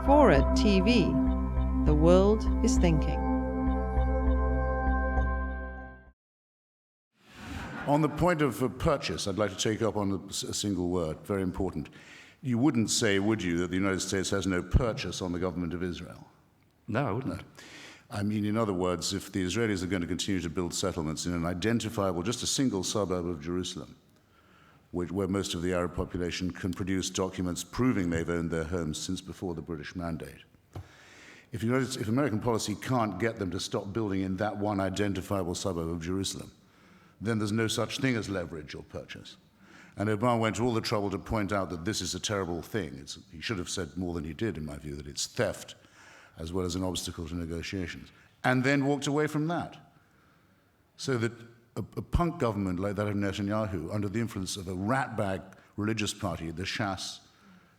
FORA.tv. The world is thinking. On the point of purchase, I'd like to take up on a single word, very important. You wouldn't say, would you, that the United States has no purchase on the government of Israel? No, I wouldn't. No. I mean, in other words, if the Israelis are going to continue to build settlements in an identifiable, just a single suburb of Jerusalem, where most of the Arab population can produce documents proving they've owned their homes since before the British Mandate. If American policy can't get them to stop building in that one identifiable suburb of Jerusalem, then there's no such thing as leverage or purchase. And Obama went to all the trouble to point out that this is a terrible thing. He should have said more than he did, in my view, that it's theft as well as an obstacle to negotiations, and then walked away from that. So that a punk government like that of Netanyahu, under the influence of a ratbag religious party, the Shas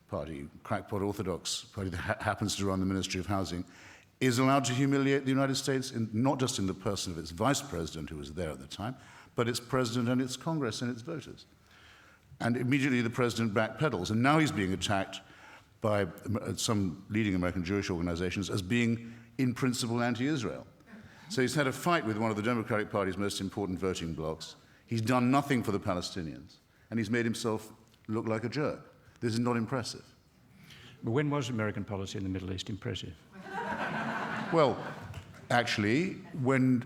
party, crackpot Orthodox party that happens to run the Ministry of Housing, is allowed to humiliate the United States, not just in the person of its vice president, who was there at the time, but its president and its Congress and its voters. And immediately the president backpedals, and now he's being attacked by some leading American Jewish organizations as being, in principle, anti-Israel. So he's had a fight with one of the Democratic Party's most important voting blocs. He's done nothing for the Palestinians, and he's made himself look like a jerk. This is not impressive. But when was American policy in the Middle East impressive? Well, actually,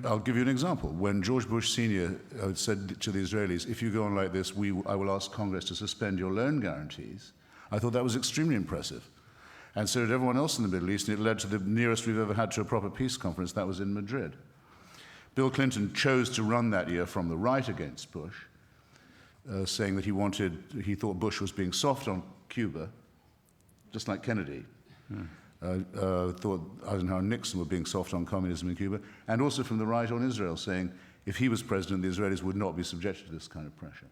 I'll give you an example. When George Bush Sr. Said to the Israelis, if you go on like this, I will ask Congress to suspend your loan guarantees, I thought that was extremely impressive. And so did everyone else in the Middle East, and it led to the nearest we've ever had to a proper peace conference. That was in Madrid. Bill Clinton chose to run that year from the right against Bush, saying that he thought Bush was being soft on Cuba, just like Kennedy. Thought Eisenhower and Nixon were being soft on communism in Cuba, and also from the right on Israel, saying if he was president, the Israelis would not be subjected to this kind of pressure.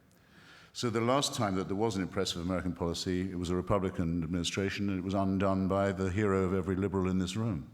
So the last time that there was an impressive American policy, it was a Republican administration, and it was undone by the hero of every liberal in this room.